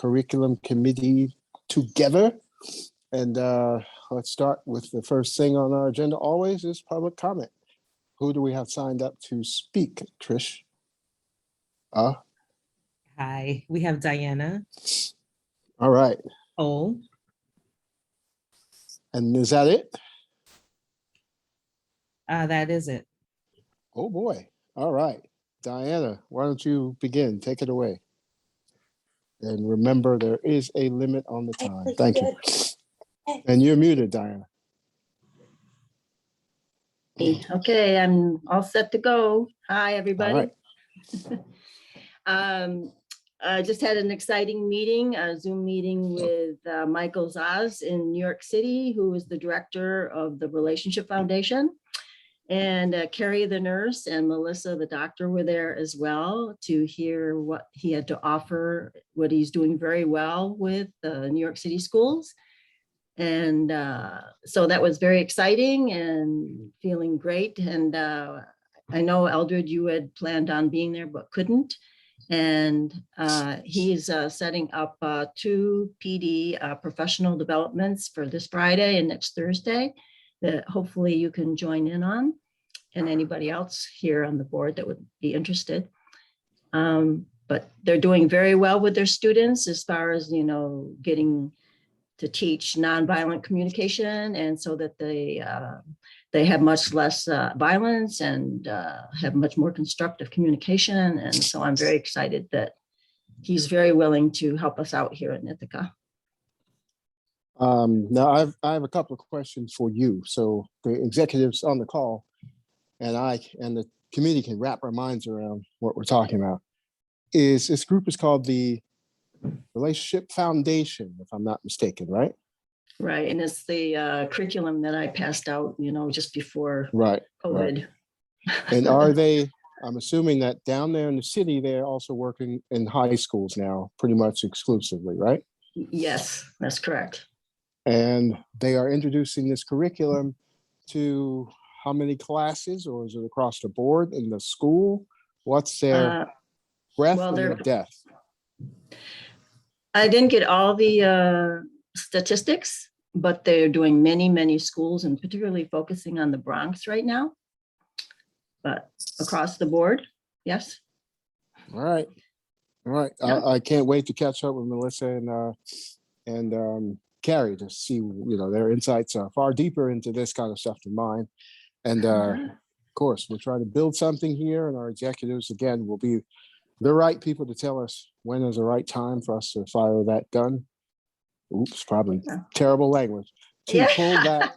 curriculum committee together. And let's start with the first thing on our agenda always is public comment. Who do we have signed up to speak, Trish? Hi, we have Diana. All right. Oh. And is that it? That is it. Oh boy. All right. Diana, why don't you begin? Take it away. And remember, there is a limit on the time. Thank you. And you're muted, Diana. Okay, I'm all set to go. Hi, everybody. All right. I just had an exciting meeting, a Zoom meeting with Michael Zaz in New York City, who is the director of the Relationship Foundation. And Carrie, the nurse, and Melissa, the doctor, were there as well to hear what he had to offer, what he's doing very well with the New York City schools. And so that was very exciting and feeling great. And I know, Eldred, you had planned on being there but couldn't. And he's setting up 2 PD professional developments for this Friday and next Thursday that hopefully you can join in on, and anybody else here on the board that would be interested. But they're doing very well with their students as far as, you know, getting to teach nonviolent communication, and so that they have much less violence and have much more constructive communication. And so I'm very excited that he's very willing to help us out here in Ithaca. Now I have a couple of questions for you. So the executives on the call and the committee can wrap our minds around what we're talking about. This group is called the Relationship Foundation, if I'm not mistaken, right? Right, and it's the curriculum that I passed out, you know, just before COVID. Right. And are they, I'm assuming that down there in the city, they're also working in high schools now, pretty much exclusively, right? Yes, that's correct. And they are introducing this curriculum to how many classes, or is it across the board in the school? What's their breadth and their depth? I didn't get all the statistics, but they're doing many, many schools, and particularly focusing on the Bronx right now. But across the board, yes. All right. All right. Yeah. I can't wait to catch up with Melissa and Carrie to see, you know, their insights are far deeper into this kind of stuff than mine. And of course, we're trying to build something here, and our executives, again, will be the right people to tell us when is the right time for us to fire that gun. Oops, probably terrible language. To pull that,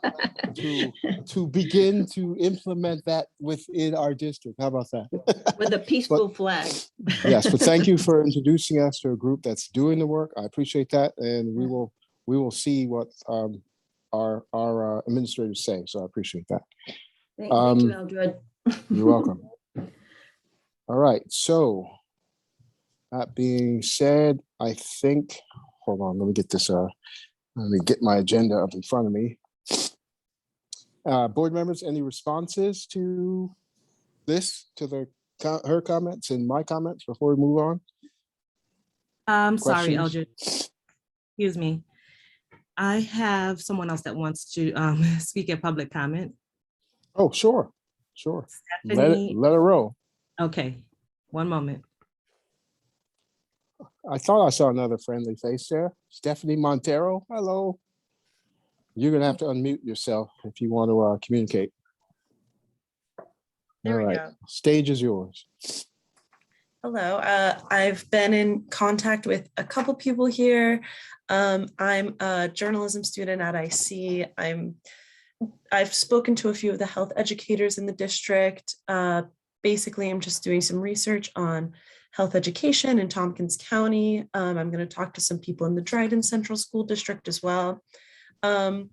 to begin to implement that within our district. How about that? With a peaceful flag. Yes, but thank you for introducing us to a group that's doing the work. I appreciate that, and we will see what our administrators say. So I appreciate that. Thank you, Eldred. You're welcome. All right, so that being said, I think, hold on, let me get this, let me get my agenda up in front of me. Board members, any responses to this, to her comments and my comments before we move on? I'm sorry, Eldred. Excuse me. I have someone else that wants to speak at public comment. Oh, sure, sure. Stephanie, let it roll. Okay, one moment. I thought I saw another friendly face there. Stephanie Montero, hello. You're gonna have to unmute yourself if you want to communicate. There All right, go. Stage is yours. Hello, I've been in contact with a couple people here. I'm a journalism student at IC. I've spoken to a few of the health educators in the district. Basically, I'm just doing some research on health education in Tompkins County. I'm going to talk to some people in the Dryden Central School District as well. I'm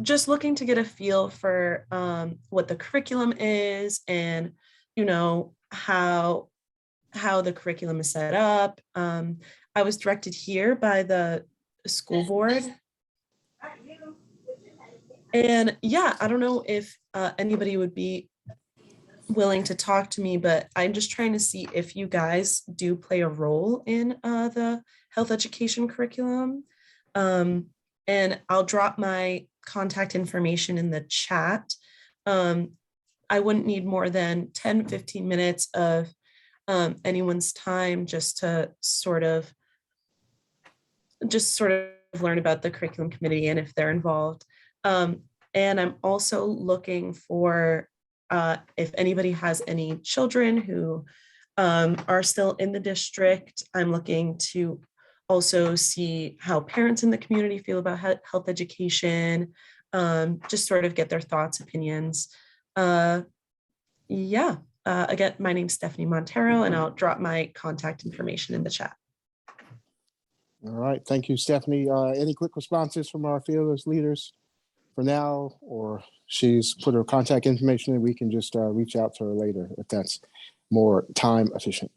just looking to get a feel for what the curriculum is, and, you know, how the curriculum is set up. I was directed here by the school board. And yeah, I don't know if anybody would be willing to talk to me, but I'm just trying to see if you guys do play a role in the health education curriculum. And I'll drop my contact information in the chat. I wouldn't need more than 10, 15 minutes of anyone's time just to sort of learn about the curriculum committee and if they're involved. And I'm also looking for if anybody has any children who are still in the district. I'm looking to also see how parents in the community feel about health education, just sort of get their thoughts, opinions. Again, my name's Stephanie Montero, and I'll drop my contact information in the chat. All right, thank you, Stephanie. Any quick responses from our fearless leaders for now, or she's put her contact information in, we can just reach out to her later if that's more time efficient.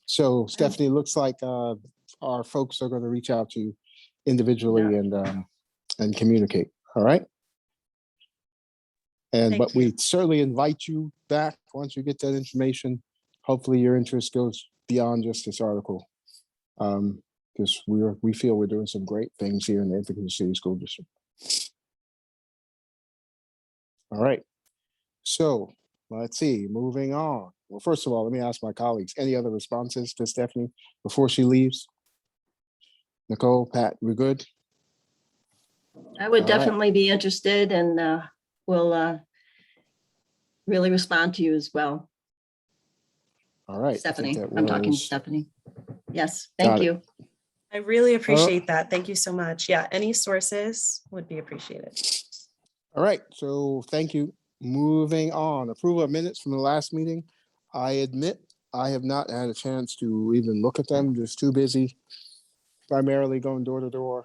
So Stephanie, looks like our folks are going to reach out to you individually and communicate. All right. But we certainly invite you back once you get that information. Hopefully your interest goes beyond just this article. Because we feel we're doing some great things here in the Ithaca City School District. All right. So let's see, moving on. Well, first of all, let me ask my colleagues, any other responses to Stephanie before she leaves? Nicole, Pat, we're good? I would All definitely be interested, and will really respond to you as well. All right. Stephanie, I'm talking to Stephanie. Yes, thank you. I really appreciate that. Thank you so much. Yeah, any sources would be appreciated. All right, so thank you. Moving on, approval of minutes from the last meeting. I admit I have not had a chance to even look at them, just too busy, primarily going door to door,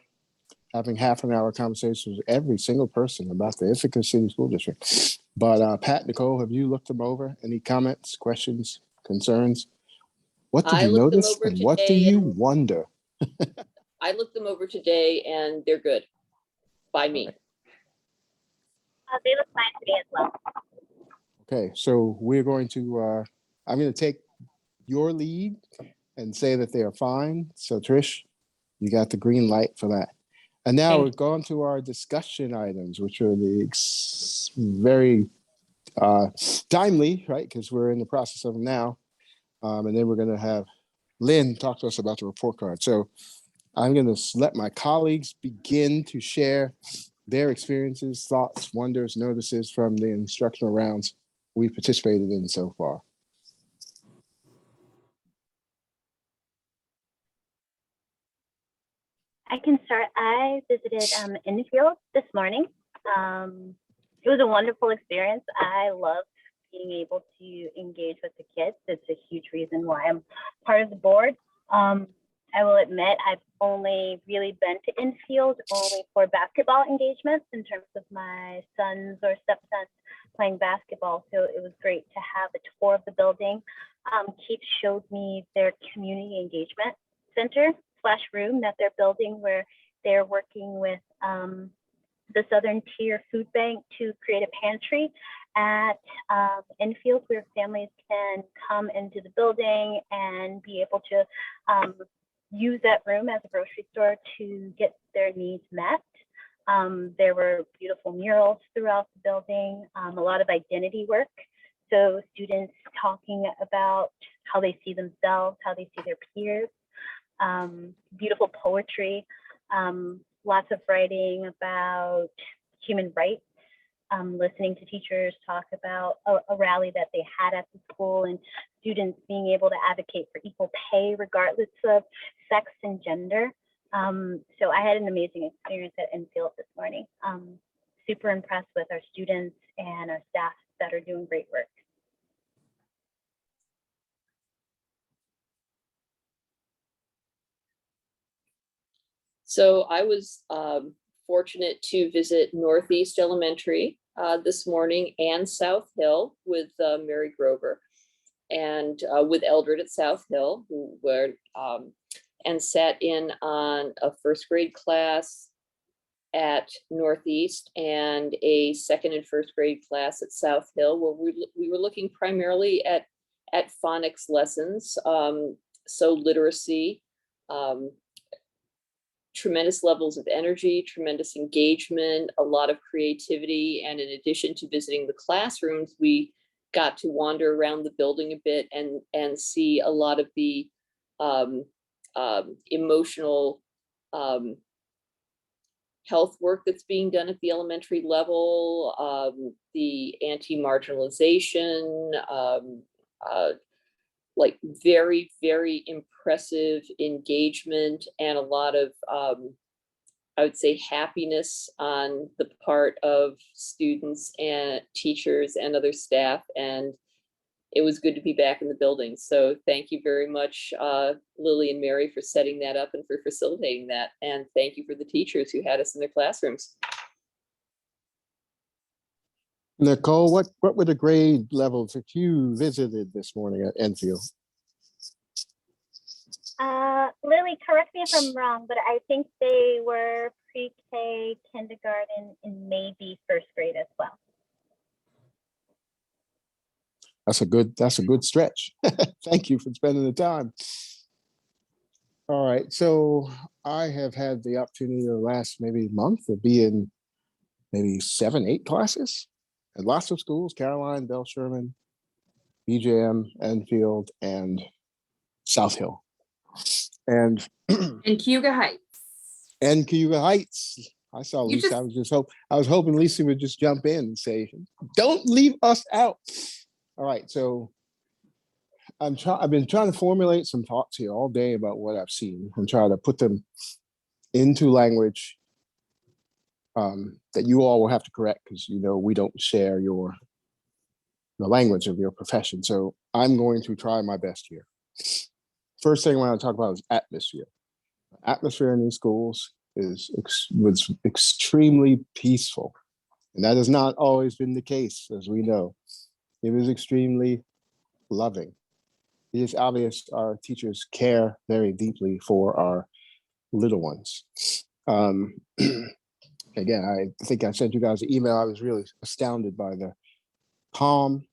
having half an hour conversations with every single person about the Ithaca City School District. But Pat, Nicole, have you looked them over? Any comments, questions, concerns? What did you notice and what do you wonder? I looked them over today and they're good by me. They look fine to me as well. Okay, so we're going to, I'm going to take your lead and say that they are fine. So Trish, you got the green light for that. And now we're going to our discussion items, which are the very timely, right? Because we're in the process of them now. And then we're going to have Lynn talk to us about the report card. So I'm going to let my colleagues begin to share their experiences, thoughts, wonders, notices from the instructional rounds we've participated in so far. I can start. I visited Infield this morning. It was a wonderful experience. I love being able to engage with the kids. It's a huge reason why I'm part of the board. I will admit I've only really been to Infield only for basketball engagements in terms of my sons or stepsons playing basketball. So it was great to have a tour of the building. Keith showed me their community engagement center / room that they're building, where they're working with the Southern Tier Food Bank to create a pantry at Infield where families can come into the building and be able to use that room as a grocery store to get their needs met. There were beautiful murals throughout the building, a lot of identity work. So students talking about how they see themselves, how they see their peers, beautiful poetry, lots of writing about human rights, listening to teachers talk about a rally that they had at the school and students being able to advocate for equal pay regardless of sex and gender. So I had an amazing experience at Infield this morning. Super impressed with our students and our staff that are doing great work. So I was fortunate to visit Northeast Elementary this morning and South Hill with Mary Grover and with Eldred at South Hill, who were and sat in on a first grade class at Northeast and a second and first grade class at South Hill, where we were looking primarily at phonics lessons, so literacy, tremendous levels of energy, tremendous engagement, a lot of creativity. And in addition to visiting the classrooms, we got to wander around the building a bit and see a lot of the emotional health work that's being done at the elementary level, the anti-marginalization, like very, very impressive engagement and a lot of, I would say, happiness on the part of students and teachers and other staff. And it was good to be back in the building. So thank you very much, Lily and Mary, for setting that up and for facilitating that. And thank you for the teachers who had us in their classrooms. Nicole, what were the grade levels that you visited this morning at Enfield? Lily, correct me if I'm wrong, but I think they were pre-K, kindergarten, and maybe first grade as well. That's a good stretch. Thank you for spending the time. All right, so I have had the opportunity the last maybe month to be in maybe 7, 8 classes at lots of schools: Caroline, Bell Sherman, BJM, Enfield, and South Hill. And Cayuga Heights. And Cayuga Heights. I saw Lisa. I was hoping Lisa would just jump in and say, "Don't leave us out." All right, so I've been trying to formulate some thoughts here all day about what I've seen and try to put them into language that you all will have to correct, because we don't share the language of your profession. So I'm going to try my best here. First thing I want to talk about is atmosphere. Atmosphere in these schools was extremely peaceful, and that has not always been the case, as we know. It was extremely loving. It is obvious our teachers care very deeply for our little ones. Again, I think I sent you guys an email. I was really astounded by the calm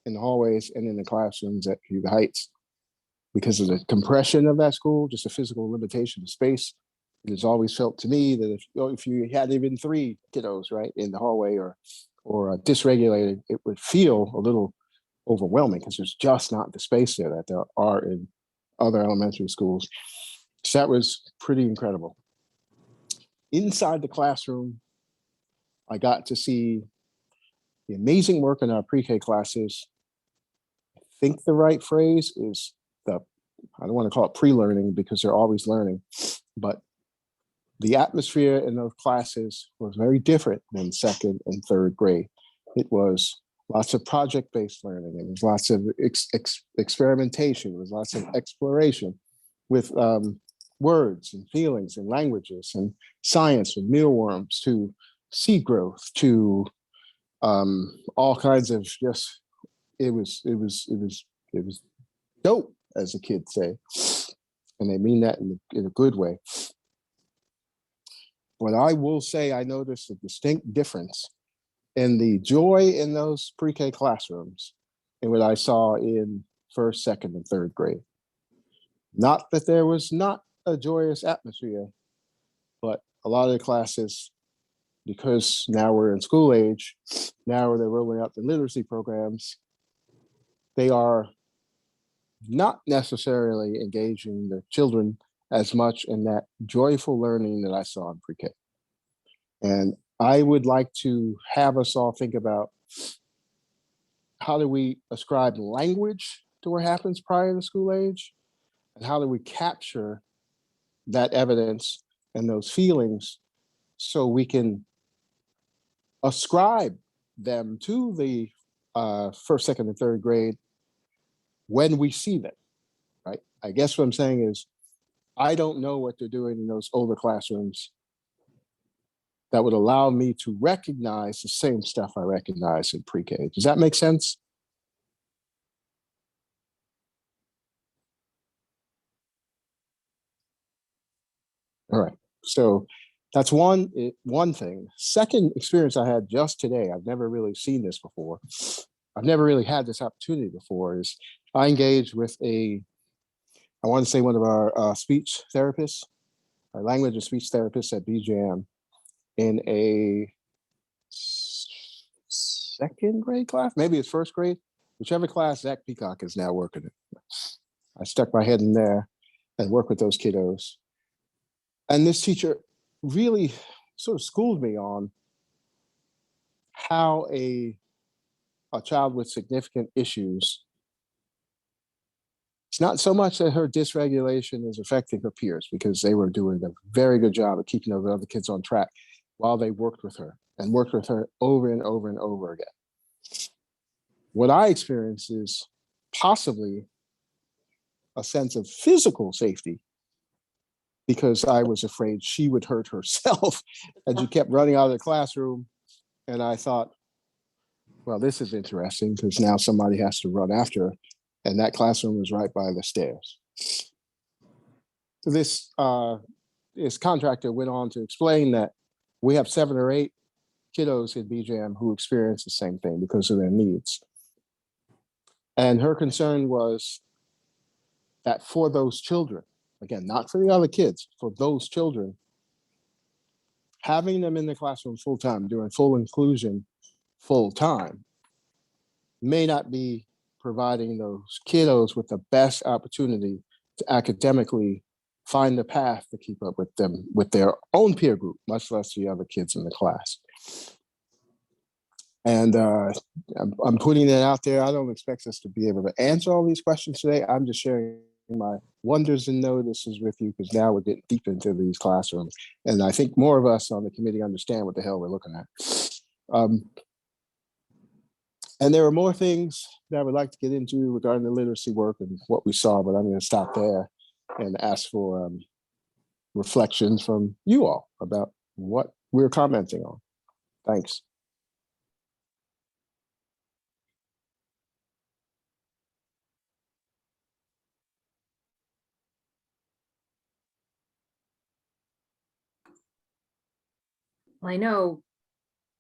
in the hallways and in the classrooms at Cayuga Heights. Because of the compression of that school, just a physical limitation of space, it has always felt to me that if you had even 3 kiddos right in the hallway or dysregulated, it would feel a little overwhelming, because there's just not the space there that there are in other elementary schools. So that was pretty incredible. Inside the classroom, I got to see the amazing work in our pre-K classes. I think the right phrase is I don't want to call it pre-learning, because they're always learning, but the atmosphere in those classes was very different than second and third grade. It was lots of project-based learning. It was lots of experimentation. It was lots of exploration with words and feelings and languages and science, from mealworms to seed growth to all kinds of just. It was dope, as the kids say, and they mean that in a good way. But I will say I noticed a distinct difference in the joy in those pre-K classrooms and what I saw in first, second, and third grade. Not that there was not a joyous atmosphere, but a lot of the classes, because now we're in school age, now they're rolling out the literacy programs, they are not necessarily engaging the children as much in that joyful learning that I saw in pre-K. And I would like to have us all think about, how do we ascribe language to what happens prior to school age? And how do we capture that evidence and those feelings so we can ascribe them to the first, second, and third grade when we see them, right? I guess what I'm saying is, I don't know what they're doing in those older classrooms that would allow me to recognize the same stuff I recognize in pre-K. Does that make sense? All right. So That's one thing. Second experience I had just today, I've never really seen this before. I've never really had this opportunity before, is I engaged with I want to say one of our speech therapists, our language and speech therapists at BJM, in a second grade class, maybe it's first grade, whichever class Zach Peacock is now working in. I stuck my head in there and worked with those kiddos. And this teacher really sort of schooled me on how a child with significant issues, it's not so much that her dysregulation is affecting her peers, because they were doing a very good job of keeping those other kids on track while they worked with her over and over and over again. What I experienced is possibly a sense of physical safety, because I was afraid she would hurt herself and she kept running out of the classroom. And I thought, well, this is interesting, because now somebody has to run after her. And that classroom was right by the stairs. So this contractor went on to explain that we have 7 or 8 kiddos in BJM who experience the same thing because of their needs. And her concern was that for those children, again, not for the other kids, for those children, having them in the classroom full time, doing full inclusion full time, may not be providing those kiddos with the best opportunity to academically find the path to keep up with them, with their own peer group, much less the other kids in the class. And I'm putting it out there. I don't expect us to be able to answer all these questions today. I'm just sharing my wonders and notices with you, because now we're getting deep into these classrooms. And I think more of us on the committee understand what the hell we're looking at. And there are more things that I would like to get into regarding the literacy work and what we saw, but I'm going to stop there and ask for reflections from you all about what we're commenting on. Thanks. Well, I know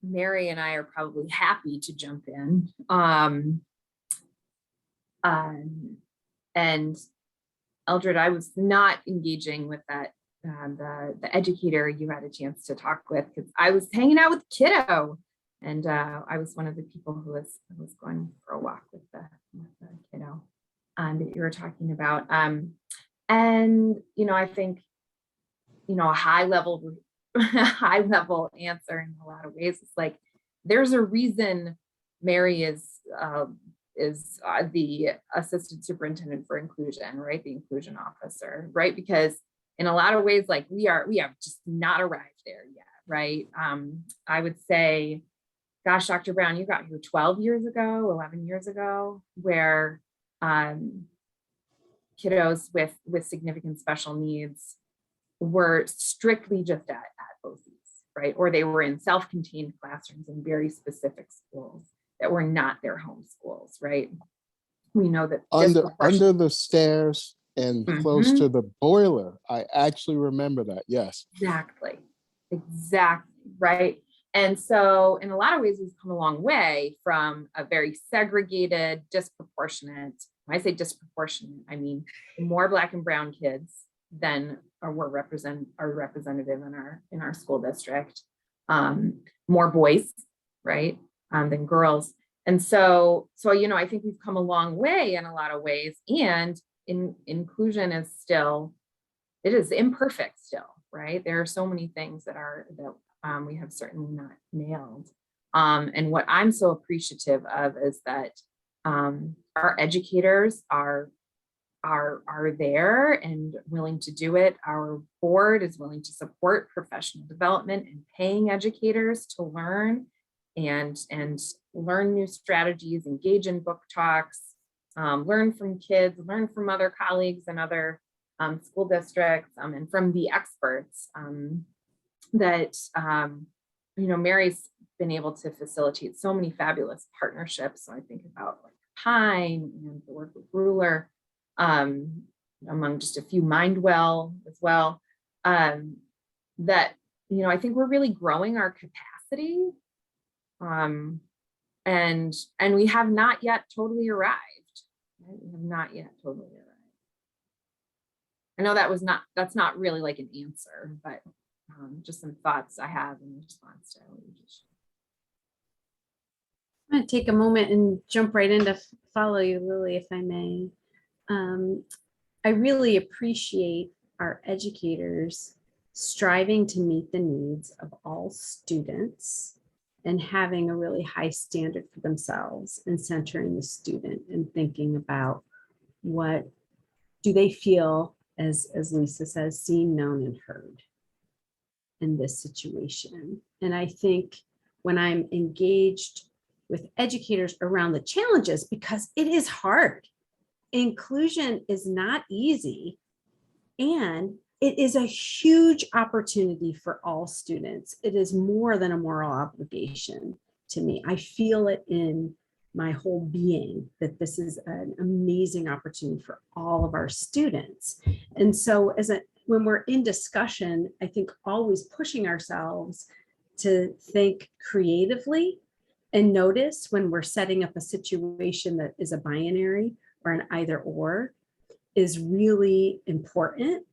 Mary and I are probably happy to jump in. And Eldred, I was not engaging with that, the educator you had a chance to talk with, because I was hanging out with kiddo, and I was one of the people who was going for a walk with the kiddo that you were talking about. And I think a high level answer in a lot of ways is like, there's a reason Mary is the assistant superintendent for inclusion, right? The inclusion officer, right? Because in a lot of ways, like we have just not arrived there yet, right? I would say, gosh, Dr. Brown, you got here 12 years ago, 11 years ago, where kiddos with significant special needs were strictly just at BOCES, right? Or they were in self-contained classrooms in very specific schools that were not their home schools, right? We know that under the stairs and close to the boiler. I actually remember that. Yes. Exactly, right? And so in a lot of ways, we've come a long way from a very segregated, disproportionate. When I say disproportionate, I mean more Black and brown kids than are representative in our school district. More boys, right, than girls. And so I think we've come a long way in a lot of ways, and inclusion is imperfect still, right? There are so many things that we have certainly not nailed. And what I'm so appreciative of is that our educators are there and willing to do it. Our board is willing to support professional development and paying educators to learn and learn new strategies, engage in book talks, learn from kids, learn from other colleagues and other school districts, and from the experts that Mary's been able to facilitate so many fabulous partnerships. So I think about like Pine and the work with Ruler, among just a few, Mindwell as well, that I think we're really growing our capacity. And we have not yet totally arrived. Right? We have not yet totally arrived. I know that's not really like an answer, but just some thoughts I have in response to what you just shared. I'm going to take a moment and jump right in to follow you, Lily, if I may. I really appreciate our educators striving to meet the needs of all students and having a really high standard for themselves and centering the student and thinking about what do they feel, as Lisa says, seen, known, and heard in this situation. And I think when I'm engaged with educators around the challenges, because it is hard, inclusion is not easy, and it is a huge opportunity for all students. It is more than a moral obligation to me. I feel it in my whole being that this is an amazing opportunity for all of our students. And so when we're in discussion, I think always pushing ourselves to think creatively and notice when we're setting up a situation that is a binary or an either or is really important.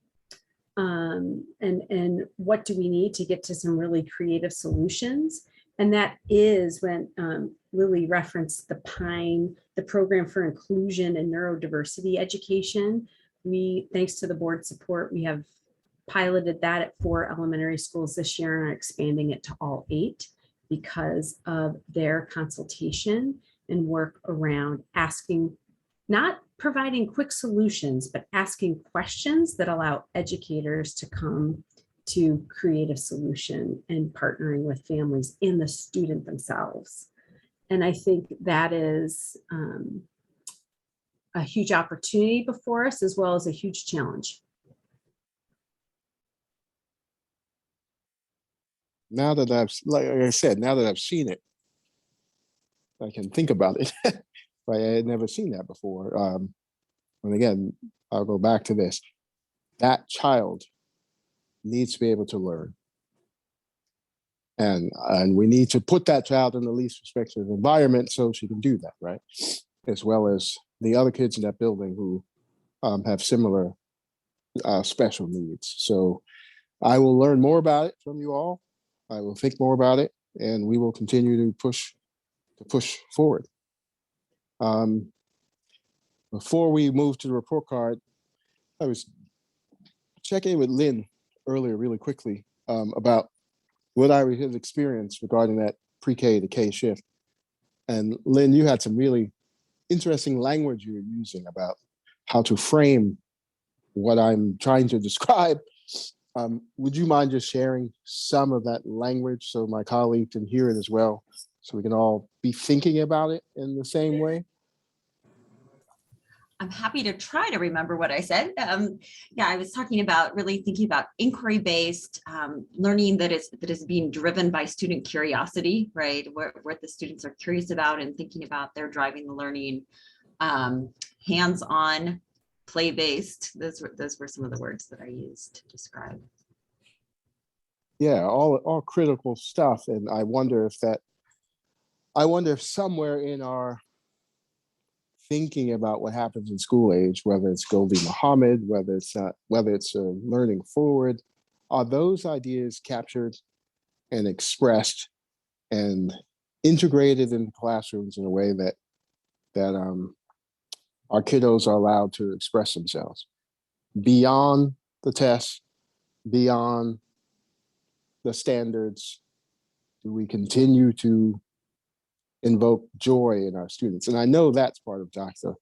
And what do we need to get to some really creative solutions? And that is when Lily referenced the PINE, the Program for Inclusion and Neurodiversity Education. Thanks to the board support, we have piloted that at 4 elementary schools this year and are expanding it to all 8 because of their consultation and work around asking, not providing quick solutions, but asking questions that allow educators to come to creative solution and partnering with families and the student themselves. And I think that is a huge opportunity before us, as well as a huge challenge. Now that like I said, now that I've seen it, I can think about it. Right? I had never seen that before. And again, I'll go back to this. That child needs to be able to learn. And we need to put that child in the least restrictive environment so she can do that, right? As well as the other kids in that building who have similar special needs. So I will learn more about it from you all. I will think more about it, and we will continue to push forward. Before we move to the report card, I was checking with Lynn earlier really quickly about what I had experienced regarding that pre-K to K shift. And Lynn, you had some really interesting language you were using about how to frame what I'm trying to describe. Would you mind just sharing some of that language so my colleague can hear it as well, so we can all be thinking about it in the same way? I'm happy to try to remember what I said. Yeah, I was talking about really thinking about inquiry-based learning that is being driven by student curiosity, right? What the students are curious about and thinking about, they're driving the learning. Hands-on, play-based. Those were some of the words that I used to describe. Yeah, all critical stuff, and I wonder if somewhere in our thinking about what happens in school age, whether it's Goldie Muhammad, whether it's learning forward, are those ideas captured and expressed and integrated in classrooms in a way that our kiddos are allowed to express themselves beyond the tests, beyond the standards? Do we continue to invoke joy in our students? And I know that's part of Dr.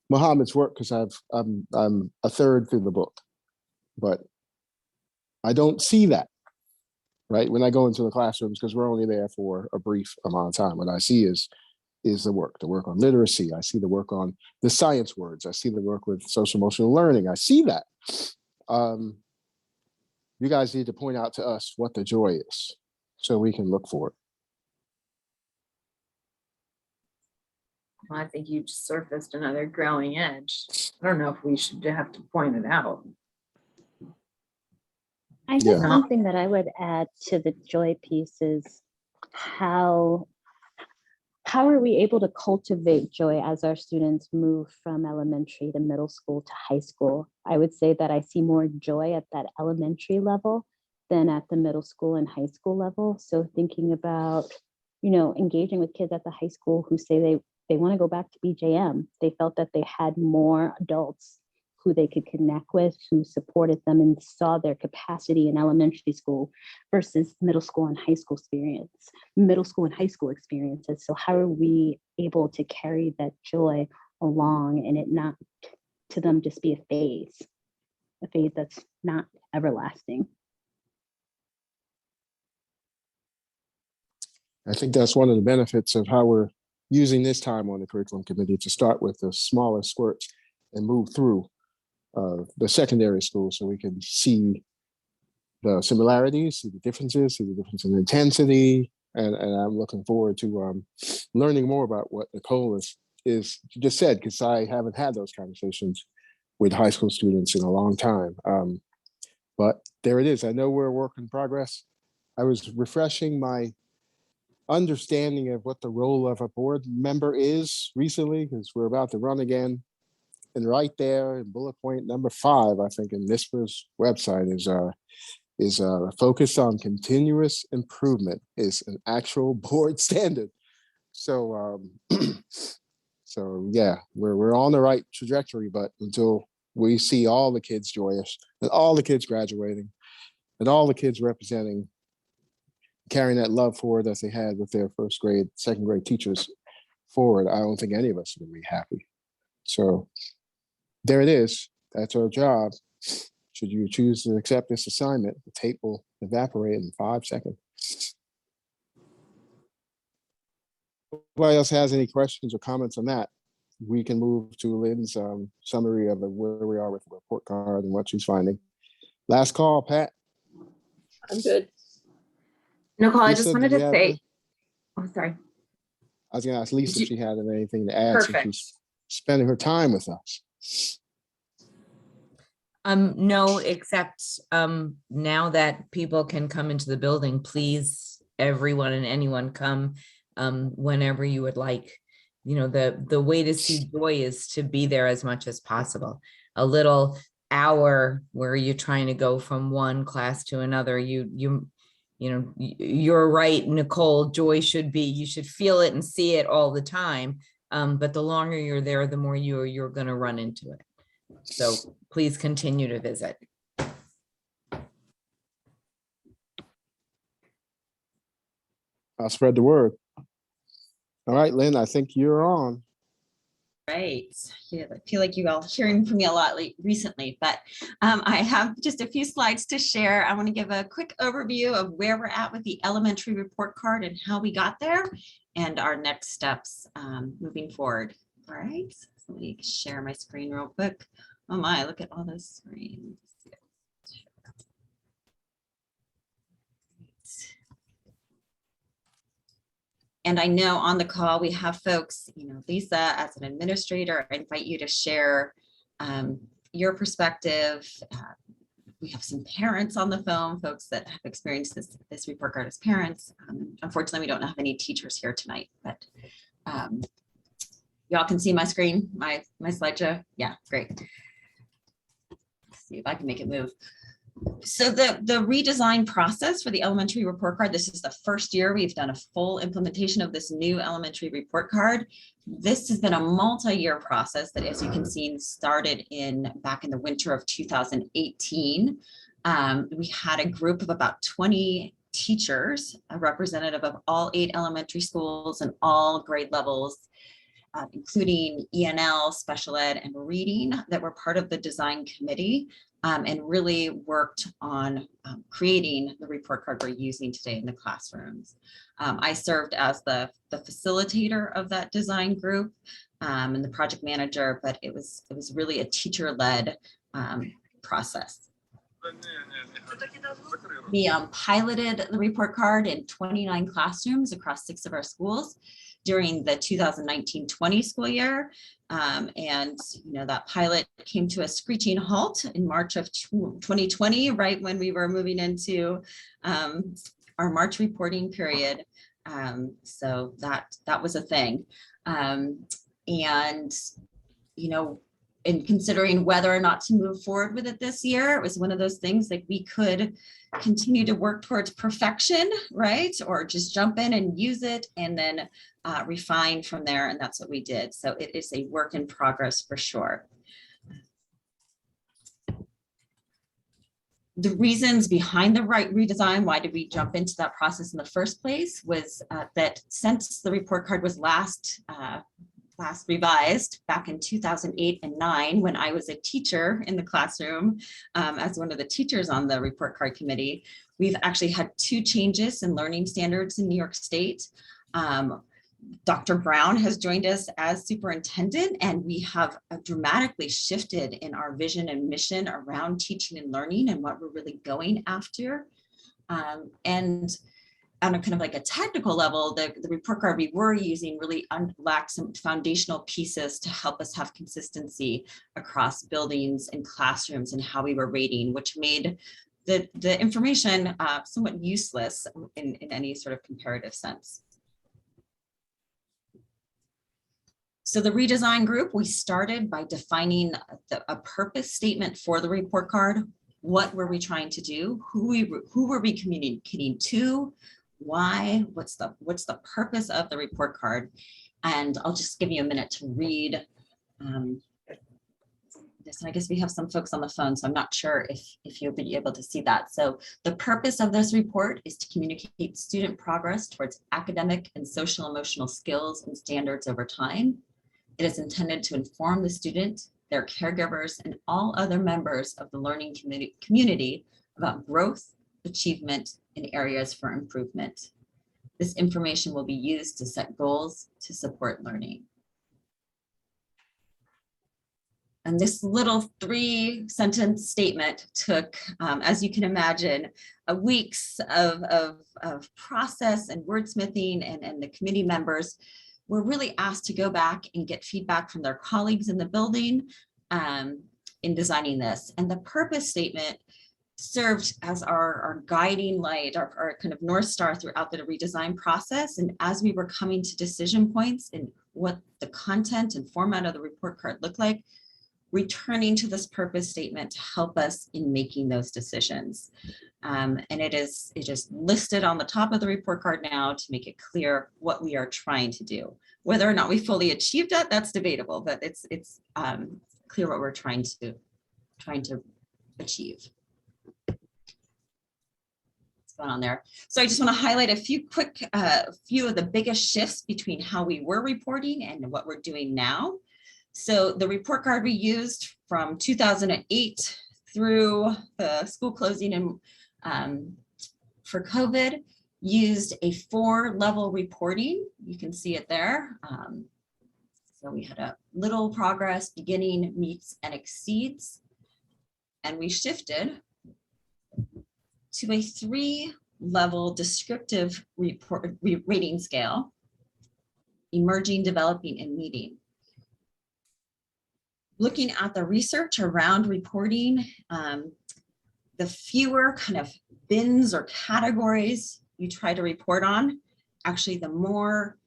Muhammad's work because I'm a third through the book, but I don't see that, right? When I go into the classrooms, because we're only there for a brief amount of time, what I see is the work on literacy. I see the work on the science words. I see the work with social emotional learning. I see that. You guys need to point out to us what the joy is so we can look for it. Well, I think you just surfaced another growing edge. I don't know if we should have to point it out. I guess Yeah. something that I would add to the joy piece is how are we able to cultivate joy as our students move from elementary to middle school to high school? I would say that I see more joy at that elementary level than at the middle school and high school level. So thinking about, engaging with kids at the high school who say they want to go back to BJM. They felt that they had more adults who they could connect with, who supported them and saw their capacity in elementary school versus middle school and high school experiences. So how are we able to carry that joy along and it not to them just be a phase that's not everlasting? I think that's one of the benefits of how we're using this time on the curriculum committee, to start with the smaller squirts and move through the secondary school so we can see the similarities, see the differences, see the difference in intensity. And I'm looking forward to learning more about what Nicole is just said, because I haven't had those conversations with high school students in a long time. But there it is. I know we're a work in progress. I was refreshing my understanding of what the role of a board member is recently, because we're about to run again. And right there in bullet point number 5, I think in NISPA's website is focused on continuous improvement, is an actual board standard. So so yeah, we're on the right trajectory, but until we see all the kids joyous and all the kids graduating and all the kids representing, carrying that love forward that they had with their first grade, second grade teachers forward, I don't think any of us are gonna be happy. So there it is. That's our job. Should you choose to accept this assignment, the tape will evaporate in 5 seconds. Anybody else has any questions or comments on that? We can move to Lynn's summary of where we are with the report card and what she's finding. Last call, Pat. I'm good. Nicole, I Lisa, just wanted did you to have say, any- oh, sorry. I was gonna ask Lisa Did if she had anything to add Perfect. since she's spending her time with us. No, except now that people can come into the building, please, everyone and anyone come whenever you would like. The way to see joy is to be there as much as possible. A little hour where you're trying to go from one class to another, you're right, Nicole, joy should be, you should feel it and see it all the time. But the longer you're there, the more you're going to run into it. So please continue to visit. I'll spread the word. All right, Lynn, I think you're on. Right. Yeah, I feel like you all hearing from me a lot recently, but I have just a few slides to share. I want to give a quick overview of where we're at with the elementary report card and how we got there and our next steps moving forward. All right, so let me share my screen real quick. Oh my, look at all those screens. And I know on the call we have folks, Lisa, as an administrator, I invite you to share your perspective. We have some parents on the phone, folks that have experienced this report card as parents. Unfortunately, we don't have any teachers here tonight, but y'all can see my screen, my slideshow. Yeah, great. Let's see if I can make it move. So the redesign process for the elementary report card, this is the first year we've done a full implementation of this new elementary report card. This has been a multi-year process that, as you can see, started back in the winter of 2018. We had a group of about 20 teachers, a representative of all 8 elementary schools and all grade levels, including ENL, special ed, and reading, that were part of the design committee. And really worked on creating the report card we're using today in the classrooms. I served as the facilitator of that design group and the project manager, but it was really a teacher-led process. We piloted the report card in 29 classrooms across 6 of our schools. during the 2019-20 school year. And that pilot came to a screeching halt in March of 2020, right when we were moving into our March reporting period. So that was a thing. And in considering whether or not to move forward with it this year, it was one of those things like we could continue to work towards perfection, right? Or just jump in and use it and then refine from there. And that's what we did. So it is a work in progress for sure. The reasons behind the redesign, why did we jump into that process in the first place, was that since the report card was last revised back in 2008 and 2009, when I was a teacher in the classroom as one of the teachers on the report card committee, we've actually had 2 changes in learning standards in New York State. Dr. Brown has joined us as superintendent, and we have dramatically shifted in our vision and mission around teaching and learning and what we're really going after. And on a kind of like a technical level, the report card we were using really lacked some foundational pieces to help us have consistency across buildings and classrooms and how we were rating, which made the information somewhat useless in any sort of comparative sense. So the redesign group, we started by defining a purpose statement for the report card. What were we trying to do? Who were we communicating to? Why? What's the purpose of the report card? And I'll just give you a minute to read this. And I guess we have some folks on the phone, so I'm not sure if you'll be able to see that. So the purpose of this report is to communicate student progress towards academic and social emotional skills and standards over time. It is intended to inform the student, their caregivers, and all other members of the learning community about growth, achievement, and areas for improvement. This information will be used to set goals to support learning. And this little 3-sentence statement took, as you can imagine, weeks of process and wordsmithing, and the committee members were really asked to go back and get feedback from their colleagues in the building in designing this. And the purpose statement served as our guiding light, our kind of North Star throughout the redesign process. And as we were coming to decision points in what the content and format of the report card looked like, returning to this purpose statement to help us in making those decisions. And it is listed on the top of the report card now to make it clear what we are trying to do. Whether or not we fully achieved that, that's debatable, but it's clear what we're trying to achieve. What's going on there? So I just want to highlight a few of the biggest shifts between how we were reporting and what we're doing now. So the report card we used from 2008 through the school closing and for COVID used a 4-level reporting. You can see it there. So we had a little progress, beginning, meets, and exceeds. And we shifted to a 3-level descriptive rating scale, emerging, developing, and meeting. Looking at the research around reporting, the fewer kind of bins or categories you try to report on, actually the more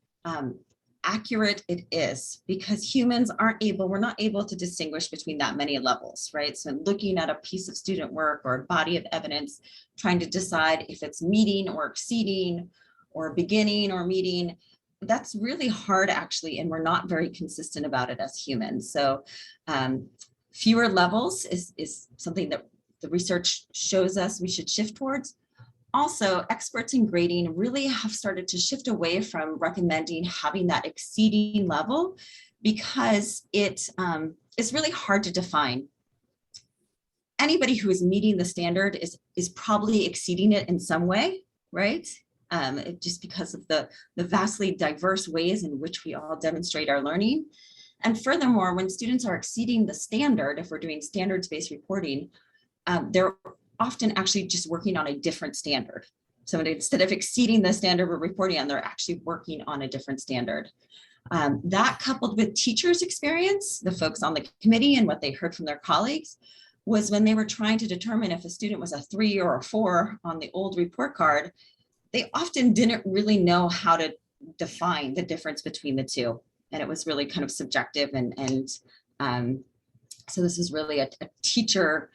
accurate it is, because humans we're not able to distinguish between that many levels, right? So looking at a piece of student work or a body of evidence, trying to decide if it's meeting or exceeding or beginning or meeting, that's really hard actually, and we're not very consistent about it as humans. So fewer levels is something that the research shows us we should shift towards. Also, experts in grading really have started to shift away from recommending having that exceeding level, because it's really hard to define. Anybody who is meeting the standard is probably exceeding it in some way, right? Just because of the vastly diverse ways in which we all demonstrate our learning. And furthermore, when students are exceeding the standard, if we're doing standards-based reporting, they're often actually just working on a different standard. So instead of exceeding the standard we're reporting on, they're actually working on a different standard. That coupled with teachers' experience, the folks on the committee and what they heard from their colleagues, was when they were trying to determine if a student was a 3 or a 4 on the old report card, they often didn't really know how to define the difference between the two. And it was really kind of subjective. So this is really a teacher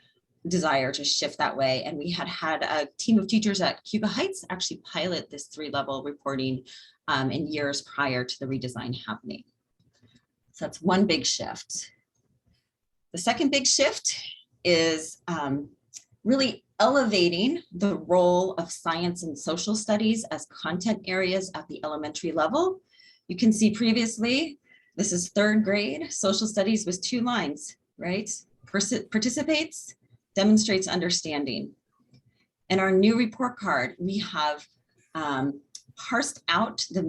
desire to shift that way. And we had a team of teachers at Cuba Heights actually pilot this 3-level reporting in years prior to the redesign happening. So that's one big shift. The second big shift is really elevating the role of science and social studies as content areas at the elementary level. You can see previously, this is 3rd grade, social studies was 2 lines, right? Participates, demonstrates understanding. In our new report card, we have parsed out the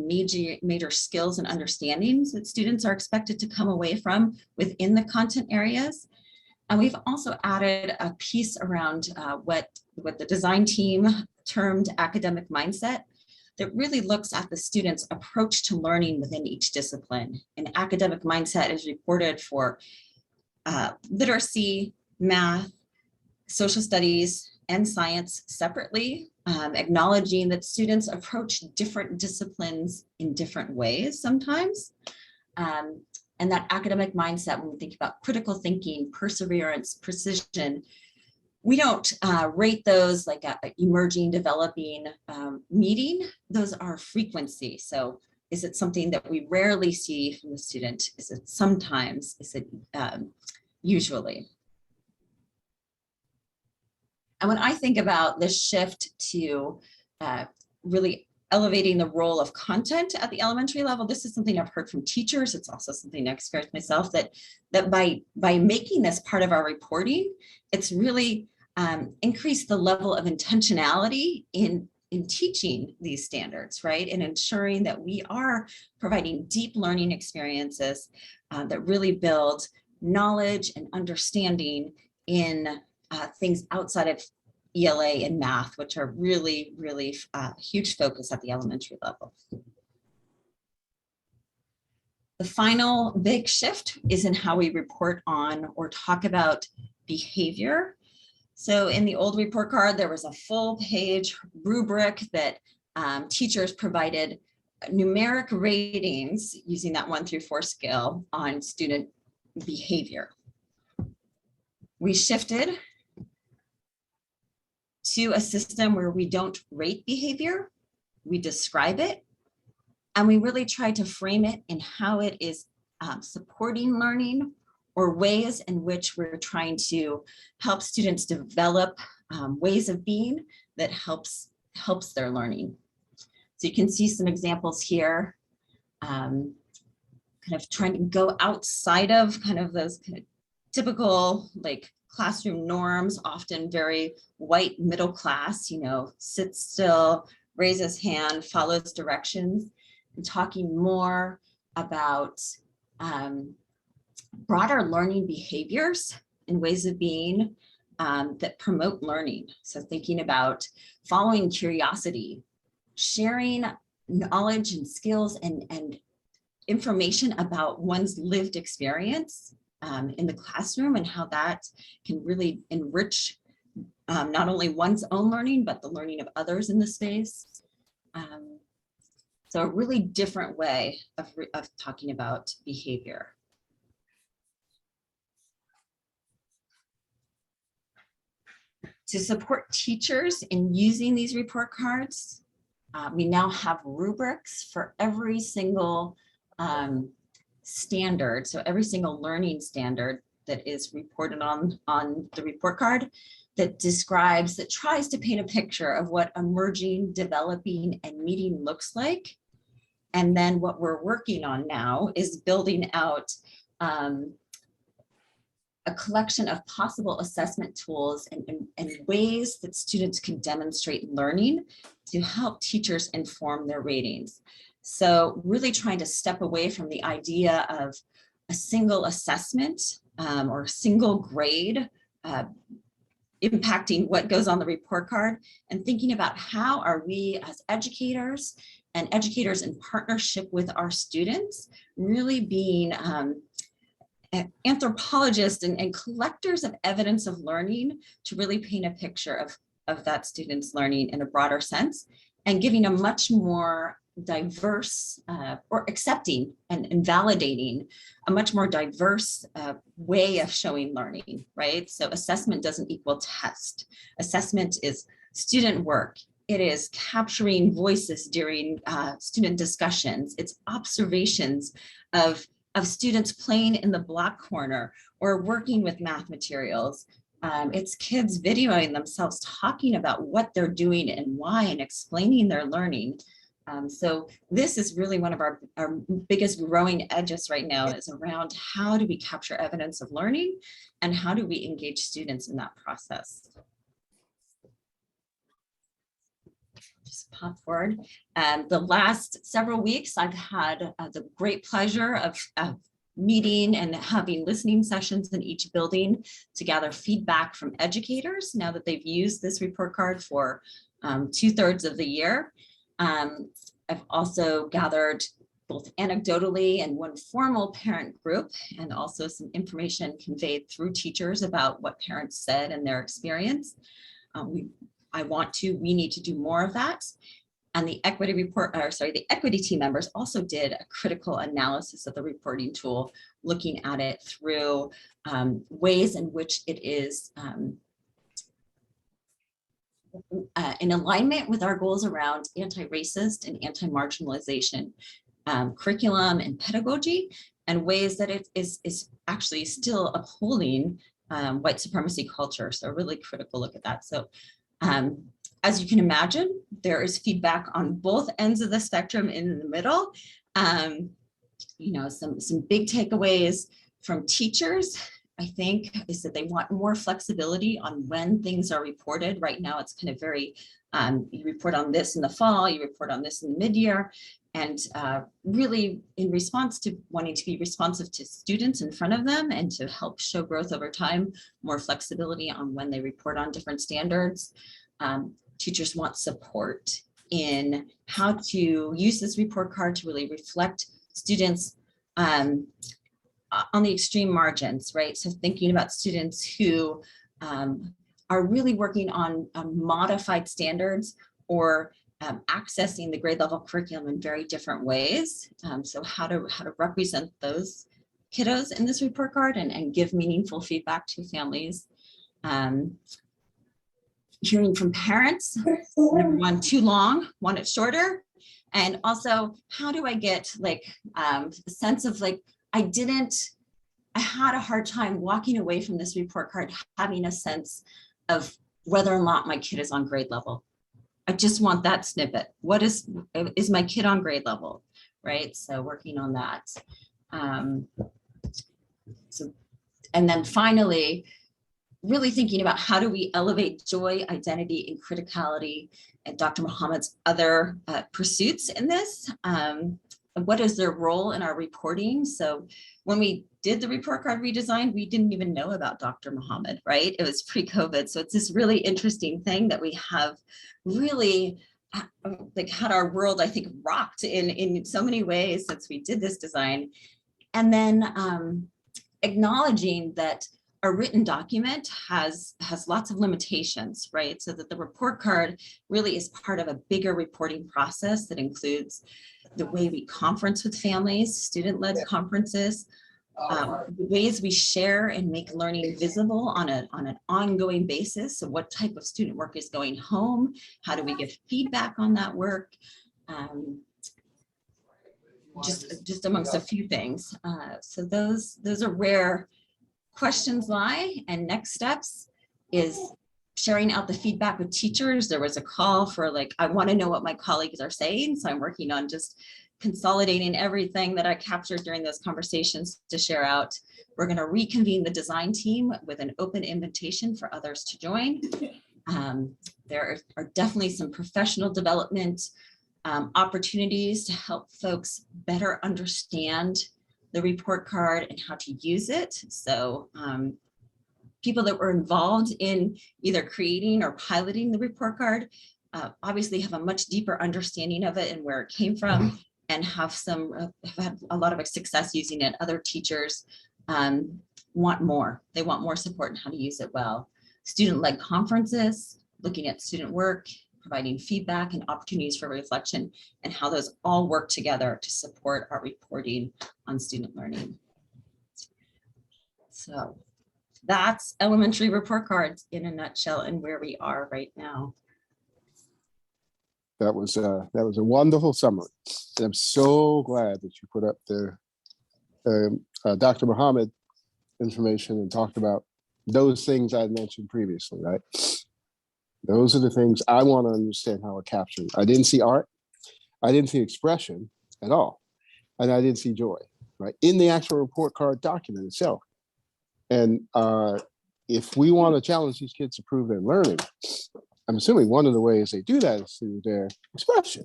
major skills and understandings that students are expected to come away from within the content areas. And we've also added a piece around what the design team termed academic mindset that really looks at the student's approach to learning within each discipline. And academic mindset is reported for literacy, math, social studies, and science separately, acknowledging that students approach different disciplines in different ways sometimes. And that academic mindset, when we think about critical thinking, perseverance, precision, we don't rate those like a emerging, developing, meeting. Those are frequency. So is it something that we rarely see from the student? Is it sometimes? Is it usually? And when I think about this shift to really elevating the role of content at the elementary level, this is something I've heard from teachers. It's also something I experienced myself, that by making this part of our reporting, it's really increased the level of intentionality in teaching these standards, right? And ensuring that we are providing deep learning experiences that really build knowledge and understanding in things outside of ELA and math, which are really, really huge focus at the elementary level. The final big shift is in how we report on or talk about behavior. So in the old report card, there was a full page rubric that teachers provided numeric ratings using that 1 through 4 scale on student behavior. We shifted to a system where we don't rate behavior, we describe it, and we really try to frame it in how it is supporting learning, or ways in which we're trying to help students develop ways of being that helps their learning. So you can see some examples here, kind of trying to go outside of kind of those kind of typical like classroom norms, often very white middle class, you know, sits still, raises hand, follows directions, and talking more about broader learning behaviors and ways of being that promote learning. So thinking about following curiosity, sharing knowledge and skills and information about one's lived experience in the classroom, and how that can really enrich not only one's own learning, but the learning of others in the space. So a really different way of talking about behavior. To support teachers in using these report cards, we now have rubrics for every single standard. So every single learning standard that is reported on the report card that tries to paint a picture of what emerging, developing, and meeting looks like. And then what we're working on now is building out a collection of possible assessment tools and ways that students can demonstrate learning to help teachers inform their ratings. So really trying to step away from the idea of a single assessment or a single grade impacting what goes on the report card, and thinking about how are we as educators and educators in partnership with our students really being anthropologists and collectors of evidence of learning to really paint a picture of that student's learning in a broader sense, and giving a much more diverse or accepting and validating a much more diverse way of showing learning, right? So assessment doesn't equal test. Assessment is student work. It is capturing voices during student discussions. It's observations of students playing in the black corner or working with math materials. It's kids videoing themselves talking about what they're doing and why, and explaining their learning. So this is really one of our biggest growing edges right now, is around how do we capture evidence of learning and how do we engage students in that process. Just pop forward. The last several weeks, I've had the great pleasure of meeting and having listening sessions in each building to gather feedback from educators now that they've used this report card for 2/3 of the year. I've also gathered both anecdotally and one formal parent group, and also some information conveyed through teachers about what parents said and their experience. We need to do more of that. And the the equity team members also did a critical analysis of the reporting tool, looking at it through ways in which it is in alignment with our goals around anti-racist and anti-marginalization curriculum and pedagogy, and ways that it is actually still upholding white supremacy culture. So a really critical look at that. So as you can imagine, there is feedback on both ends of the spectrum in the middle. Some big takeaways from teachers, I think, is that they want more flexibility on when things are reported. Right now, it's kind of very, you report on this in the fall, you report on this in the mid-year, and really in response to wanting to be responsive to students in front of them and to help show growth over time, more flexibility on when they report on different standards. Teachers want support in how to use this report card to really reflect students on the extreme margins, right? So thinking about students who are really working on modified standards or accessing the grade level curriculum in very different ways. So how to represent those kiddos in this report card and give meaningful feedback to families. Hearing from parents, number one, too long, want it shorter. And also, how do I get a sense of I had a hard time walking away from this report card having a sense of whether or not my kid is on grade level. I just want that snippet. What is my kid on grade level, right? So working on that. And then finally, really thinking about how do we elevate joy, identity, and criticality, and Dr. Muhammad's other pursuits in this. What is their role in our reporting? So when we did the report card redesign, we didn't even know about Dr. Muhammad, right? It was pre-COVID. So it's this really interesting thing that we have really had our world, I think, rocked in so many ways since we did this design. And then acknowledging that a written document has lots of limitations, right? So that the report card really is part of a bigger reporting process that includes the way we conference with families, student-led conferences, the ways we share and make learning visible on an ongoing basis. So what type of student work is going home? How do we give feedback on that work? Just amongst a few things. So those are where questions lie, and next steps is sharing out the feedback with teachers. There was a call for I want to know what my colleagues are saying. So I'm working on just consolidating everything that I captured during those conversations to share out. We're going to reconvene the design team with an open invitation for others to join. There are definitely some professional development opportunities to help folks better understand the report card and how to use it. So people that were involved in either creating or piloting the report card obviously have a much deeper understanding of it and where it came from, and have had a lot of success using it. Other teachers want more. They want more support in how to use it well. Student-led conferences, looking at student work, providing feedback and opportunities for reflection, and how those all work together to support our reporting on student learning. So that's elementary report cards in a nutshell and where we are right now. That was a wonderful summary. And I'm so glad that you put up the Dr. Muhammad information and talked about those things I mentioned previously, right? Those are the things I want to understand how it captured. I didn't see art. I didn't see expression at all. And I didn't see joy, right? In the actual report card document itself. And if we want to challenge these kids to prove their learning, I'm assuming one of the ways they do that is through their expression,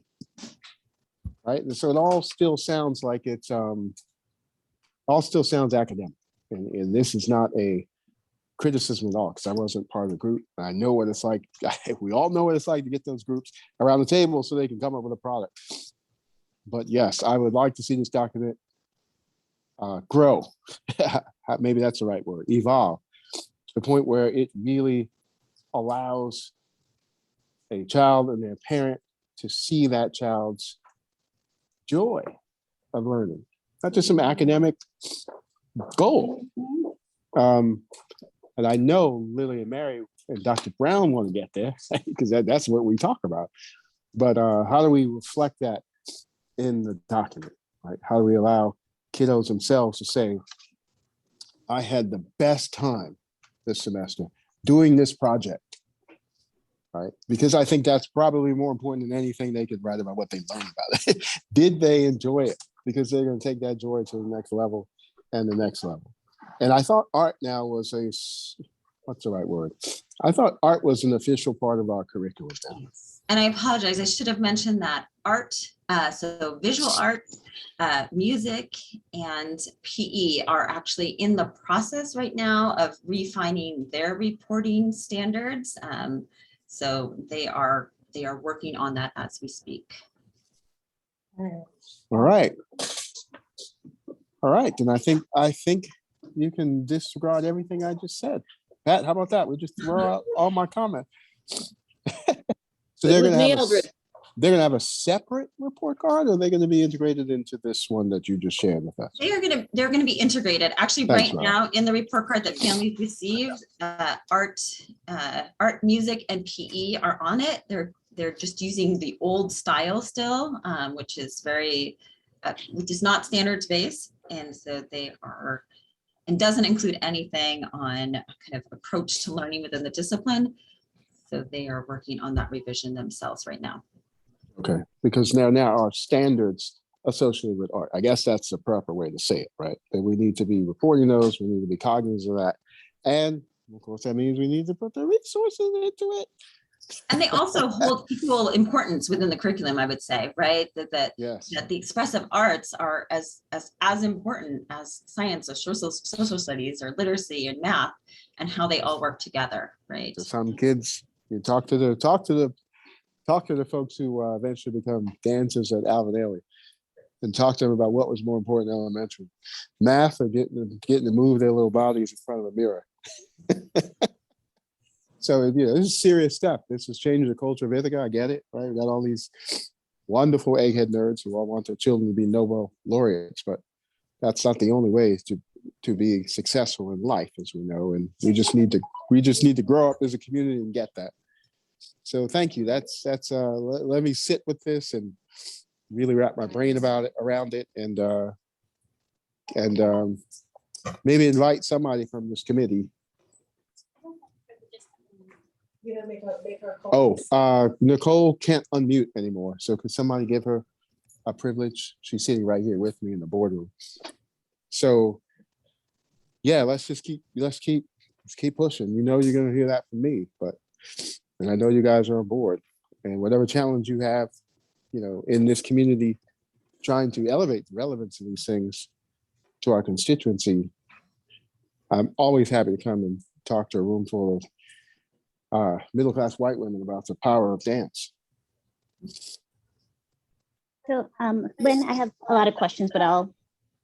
right? And so it all still sounds like it's, all still sounds academic. And this is not a criticism at all, because I wasn't part of the group. I know what it's like. We all know what it's like to get those groups around the table so they can come up with a product. But yes, I would like to see this document grow. Maybe that's the right word, evolve, to the point where it really allows a child and their parent to see that child's joy of learning, not just some academic goal. And I know Lily and Mary and Dr. Brown want to get there, because that's what we talk about. But how do we reflect that in the document, right? How do we allow kiddos themselves to say, I had the best time this semester doing this project, right? Because I think that's probably more important than anything they could write about what they learned about it. Did they enjoy it? Because they're going to take that joy to the next level and the next level. And I thought art now was what's the right word? I thought art was an official part of our curriculum now. And I apologize, I should have mentioned that art, so visual art, music, and PE are actually in the process right now of refining their reporting standards. So they are working on that as we speak. All right. All right, then I think you can disregard everything I just said. Pat, how about that? We just throw out all my comments. So they're gonna have a separate report card, or are they gonna be integrated into this one that you just shared with us? They're gonna be integrated. Actually, Thanks, right Rob. now in the report card that families received, art, music, and PE are on it. They're just using the old style still, which is not standards based, and so they are, and doesn't include anything on kind of approach to learning within the discipline. So they are working on that revision themselves right now. Okay, because now our standards associated with art, I guess that's the proper way to say it, right? That we need to be reporting those, we need to be cognizant of that. And of course, that means we need to put the resources into it. And they also hold equal importance within the curriculum, I would say, right? That the expressive arts are as important as science or social studies or literacy and math, and how they all work together, right? So some kids, you talk to the folks who eventually become dancers at Alvin Ailey, and talk to them about what was more important in elementary, math or getting to move their little bodies in front of a mirror. So, this is serious stuff. This is changing the culture of Ithaca. I get it, right? We got all these wonderful egghead nerds who all want their children to be Nobel laureates, but that's not the only way to be successful in life, as we know. And we just need to grow up as a community and get that. So thank you. That's let me sit with this and really wrap my brain around it, and maybe invite somebody from this committee. Nicole can't unmute anymore. So could somebody give her a privilege? She's sitting right here with me in the boardroom. So yeah, let's keep pushing. You're going to hear that from me, and I know you guys are on board, and whatever challenge you have, in this community, trying to elevate the relevance of these things to our constituency, I'm always happy to come and talk to a room full of middle-class white women about the power of dance. So Lynn, I have a lot of questions, but I'll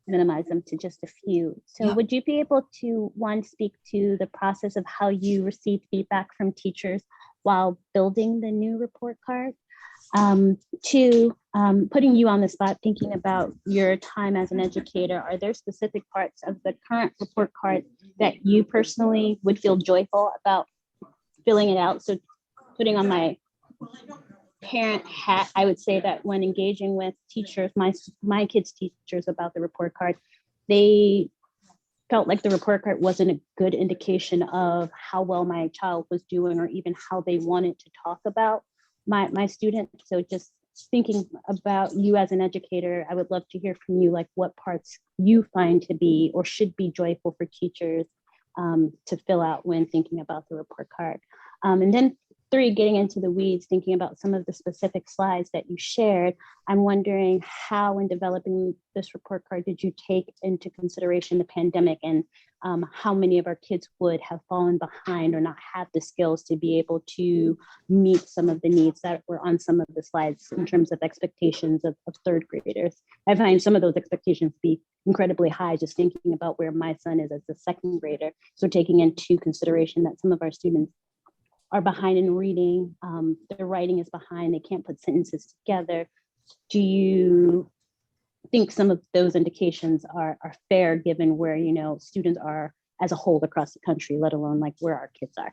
minimize them to just a few. So Yeah. would you be able to, one, speak to the process of how you received feedback from teachers while building the new report card? Two, putting you on the spot, thinking about your time as an educator, are there specific parts of the current report card that you personally would feel joyful about filling it out? So putting on my parent hat, I would say that when engaging with teachers, my kids' teachers about the report card, they felt like the report card wasn't a good indication of how well my child was doing or even how they wanted to talk about my student. So just thinking about you as an educator, I would love to hear from you, like what parts you find to be or should be joyful for teachers to fill out when thinking about the report card. And then three, getting into the weeds, thinking about some of the specific slides that you shared, I'm wondering how in developing this report card did you take into consideration the pandemic and how many of our kids would have fallen behind or not have the skills to be able to meet some of the needs that were on some of the slides in terms of expectations of third graders. I find some of those expectations be incredibly high, just thinking about where my son is as a second grader. So taking into consideration that some of our students are behind in reading, their writing is behind, they can't put sentences together. Do you think some of those indications are fair given where, you know, students are as a whole across the country, let alone like where our kids are?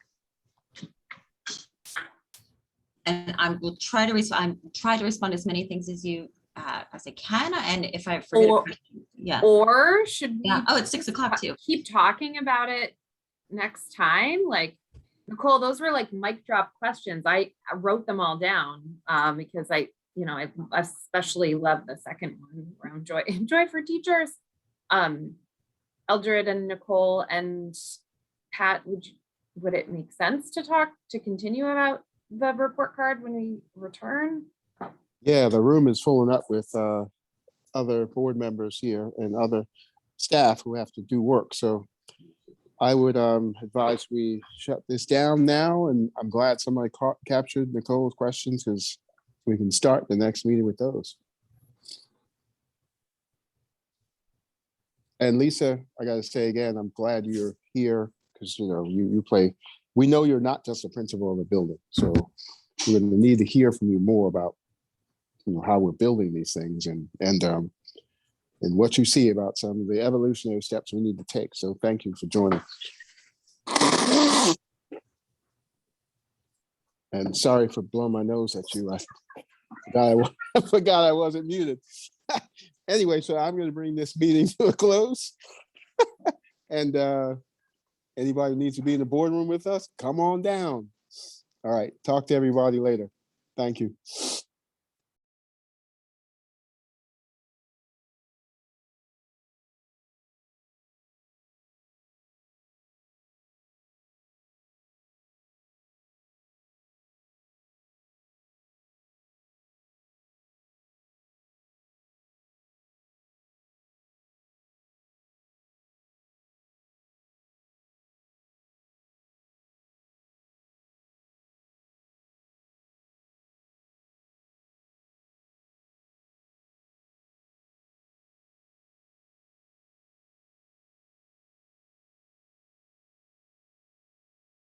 And I will try to respond as many things as I can. And if I forget a question, yeah. Or should we? Yeah. Oh, it's 6 o'clock too. Keep talking about it next time. Like, Nicole, those were like mic drop questions. I wrote them all down because I especially love the second one around joy for teachers. Eldred and Nicole and Pat, would it make sense to continue about the report card when we return? Yeah, the room is filling up with other board members here and other staff who have to do work. So I would advise we shut this down now, and I'm glad somebody captured Nicole's questions because we can start the next meeting with those. And Lisa, I got to say again, I'm glad you're here because you play. We know you're not just a principal of a building, so we're going to need to hear from you more about how we're building these things and what you see about some of the evolutionary steps we need to take. So thank you for joining. And sorry for blowing my nose at you. I forgot I wasn't muted. Anyway, so I'm going to bring this meeting to a close. And anybody who needs to be in the boardroom with us, come on down. All right, talk to everybody later. Thank you.